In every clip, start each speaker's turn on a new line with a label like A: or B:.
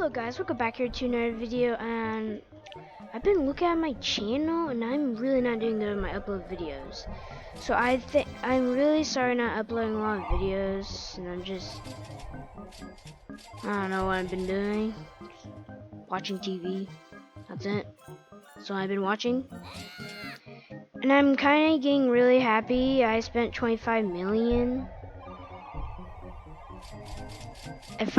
A: Hello guys, welcome back here to another video, and I've been looking at my channel and I'm really not doing good with my upload videos. So I think I'm really sorry not uploading a lot of videos, and I don't know what I've been doing. Watching TV. That's it. So I've been watching. And I'm kinda getting really happy. I spent 25 million. If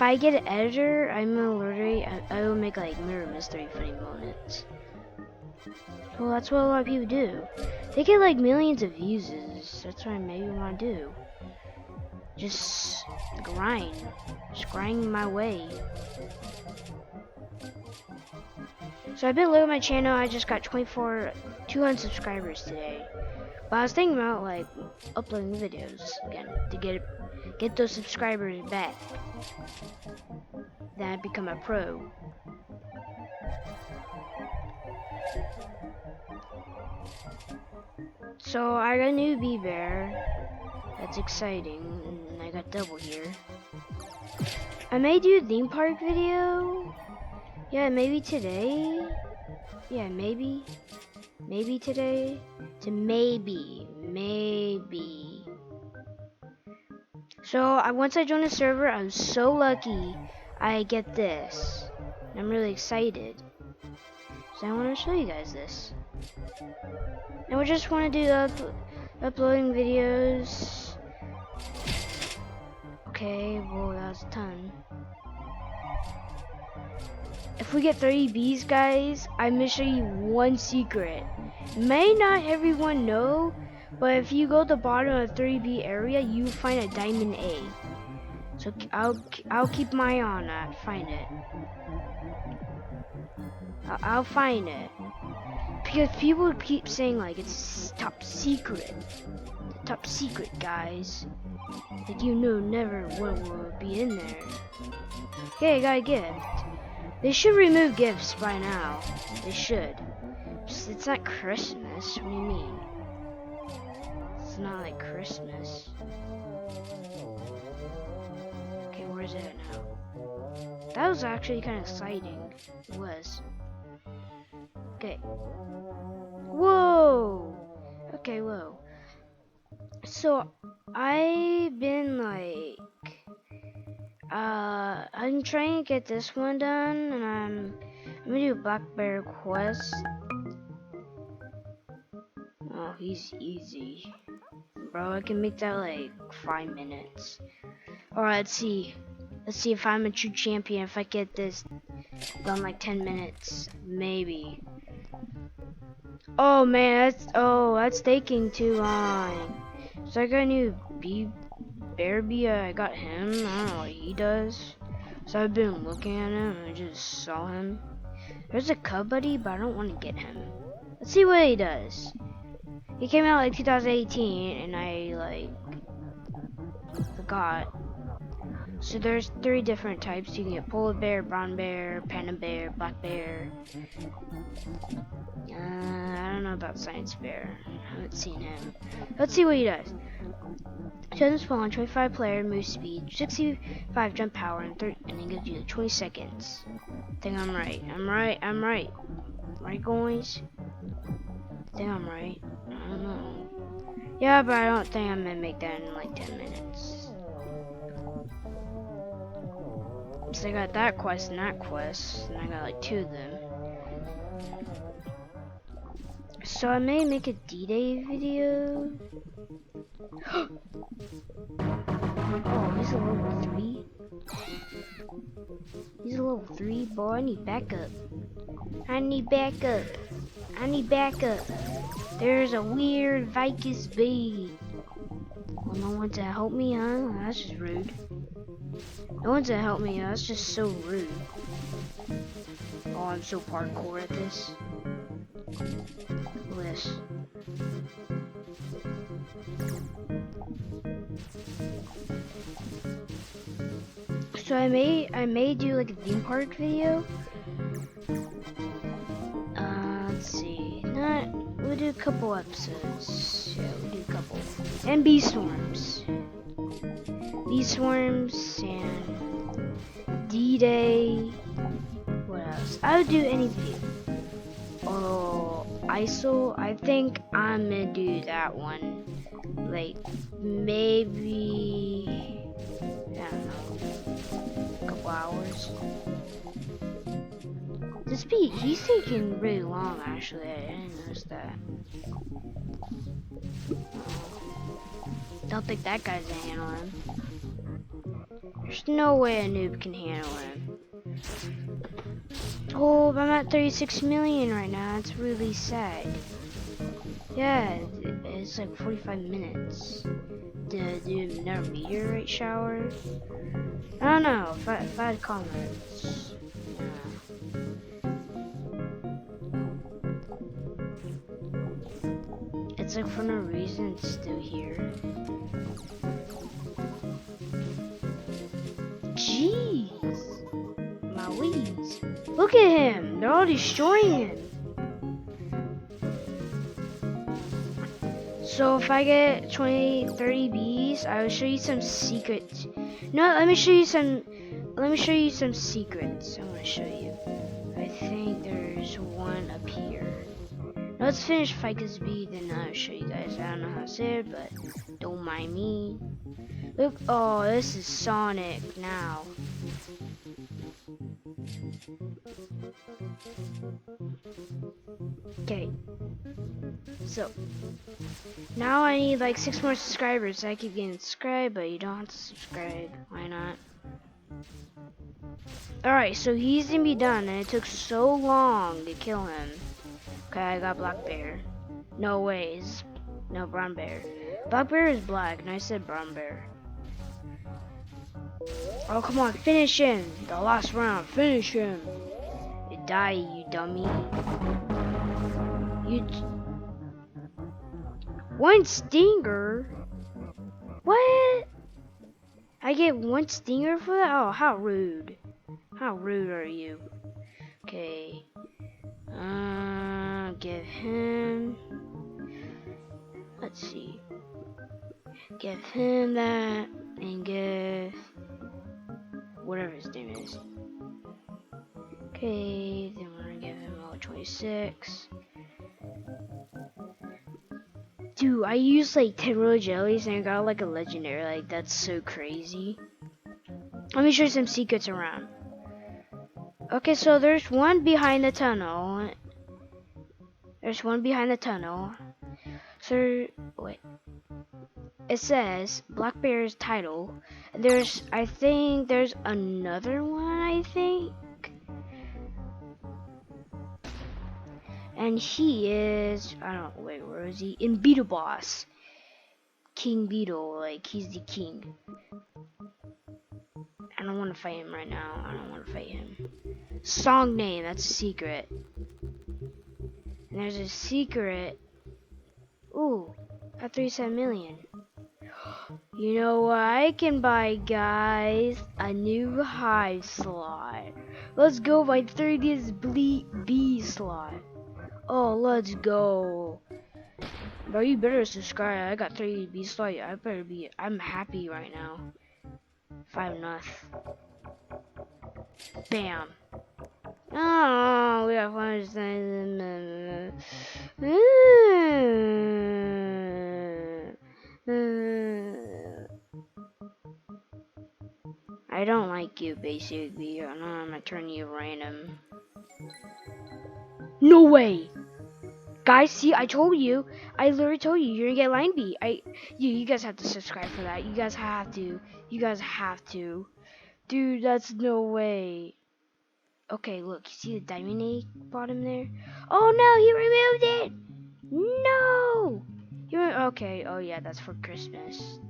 A: I get an editor, I will make like mirror mystery funny moments. Well, that's what a lot of people do. They get like millions of views. That's what I maybe want to do. Just grind my way. So I've been looking at my channel. I just got 200 subscribers today. But I was thinking about like uploading videos again to get those subscribers back. Then I become a pro. So I got a new bee bear. That's exciting, and I got double here. I may do a theme park video. Yeah, maybe today. Yeah, maybe today. Maybe. So once I join the server, I'm so lucky I get this. I'm really excited. So I want to show you guys this. And we just want to do uploading videos. Okay, well that was a ton. If we get 30 bees, guys, I'm gonna show you one secret. May not everyone know, but if you go to the bottom of the 30B area, you find a diamond A. So I'll keep my eye on that. Find it. I'll find it. Because people keep saying like it's top secret. Top secret, guys. Like you know never what will be in there. Okay, I got a gift. They should remove gifts by now. They should. It's not Christmas. What do you mean? It's not like Christmas. Okay, where's it now? That was actually kind of exciting. It was. Okay. Whoa! Okay, whoa. So, I've been like... I'm trying to get this one done, and I'm gonna do a black bear quest. Oh, he's easy. Bro, I can make that like 5 minutes. Alright, let's see. Let's see if I'm a true champion, if I get this done like 10 minutes. Maybe. Oh man, that's taking too long. So I got a new bear bee. I got him. I don't know what he does. So I've been looking at him and I just saw him. There's a cub buddy, but I don't want to get him. Let's see what he does. He came out like 2018 and I like forgot. So there's 3 different types. You can get polar bear, brown bear, panda bear, black bear. I don't know about science bear. I haven't seen him. Let's see what he does. Doesn't spawn, 25 player, move speed, 65 jump power, and then gives you 20 seconds. I think I'm right. I'm right. Right, guys? I think I'm right. I don't know. Yeah, but I don't think I'm gonna make that in like 10 minutes. So I got that quest and that quest, and I got like 2 of them. So I may make a D-Day video. Oh, he's a level 3. He's a level 3, boy. I need backup. I need backup. There's a weird Vicus bee. Well, no one's to help me, huh? That's just rude. No one's to help me. That's just so rude. Oh, I'm so parkour at this. Look at this. So I may do like a theme park video. Let's see. We'll do a couple episodes. Yeah, we'll do a couple. And bee swarms and day. What else? I would do any video. Oh, ISO. I think I'm gonna do that one. Like maybe I don't know, a couple hours. The speed, he's taking really long actually. I didn't notice that. Don't think that guy's gonna handle him. There's no way a noob can handle him. Oh, I'm at 36 million right now. It's really sad. Yeah, it's like 45 minutes. To do another meteorite shower. I don't know. If I had comments. It's like for no reason it's still here. Jeez. My leads. Look at him. They're all destroying him. So if I get 20, 30 bees, I will show you some secrets. No, let me show you some secrets. I'm gonna show you. I think there's one up here. Now let's finish Ficus bee, then I'll show you guys. I don't know how to say it, but don't mind me. Look, oh, this is Sonic now. Okay. So now I need like 6 more subscribers. I keep getting subscribed, but you don't have to subscribe. Why not? Alright, so he's gonna be done, and it took so long to kill him. Okay, I got black bear. No ways. No, brown bear. Black bear is black, and I said brown bear. Oh, come on, finish him. The last round, finish him. You die, you dummy. One stinger? What? I get one stinger for that? Oh, how rude. How rude are you? Okay. Give him. Let's see. Give him that, and give whatever his name is. Okay, then we're gonna give him all 26. Dude, I used like 10 royal jellies and I got like a legendary. Like, that's so crazy. Let me show you some secrets around. Okay, so there's one behind the tunnel. There's one behind the tunnel. So, wait. It says Black Bear's title. And there's, I think there's another one, I think. And he is, I don't know, wait, where is he? In Beetle Boss. King Beetle, like, he's the king. I don't want to fight him right now. I don't want to fight him. Song name, that's a secret. And there's a secret. Ooh, at 37 million. You know what I can buy, guys? A new hive slot. Let's go, my 30th bee slot. Oh, let's go. Bro, you better subscribe. I got 30 bee slot. I better be. I'm happy right now. 5-0. Bam. Oh, we got 5 I don't like you, basically. I know I'm gonna turn you random. No way! Guys, see, I told you. I literally told you, you're gonna get line B. You guys have to subscribe for that. You guys have to. You guys have to. Dude, that's no way. Okay, look, you see the diamond egg bottom there? Oh no, he removed it! No! Okay, oh yeah, that's for Christmas.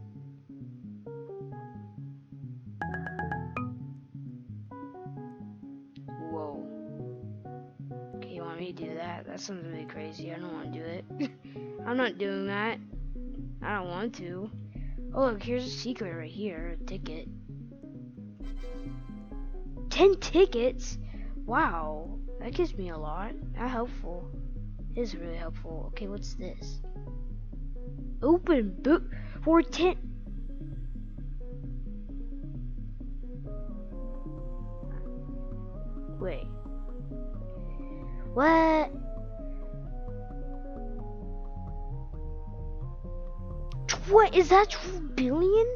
A: Whoa. Okay, you want me to do that? That sounds really crazy. I don't want to do it. I'm not doing that. I don't want to. Oh, look, here's a secret right here. A ticket. 10 tickets? Wow, that gives me a lot. How helpful. It is really helpful. Okay, what's this? Open book for 10. Wait. What? What is that 2 billion?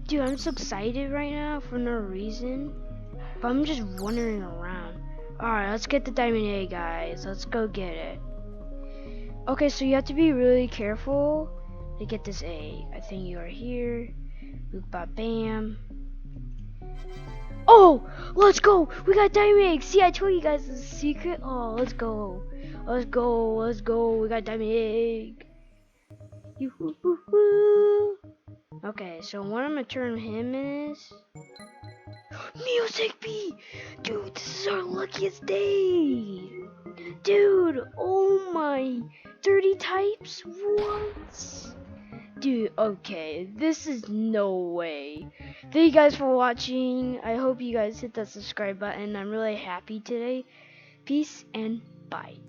A: Dude, I'm so excited right now for no reason. But I'm just wandering around. Alright, let's get the diamond A, guys. Let's go get it. Okay, so you have to be really careful to get this A. I think you are here. Boop, bop, bam. Oh, let's go. We got diamond eggs. See, I told you guys the secret. Oh, let's go. Let's go. Let's go. We got diamond egg. Yoo-hoo-hoo-hoo. Okay, so what I'm gonna turn him is music B. Dude, this is our luckiest day. Dude, oh my, 30 types? What? Dude, okay, this is no way. Thank you guys for watching. I hope you guys hit that subscribe button. I'm really happy today. Peace and bye.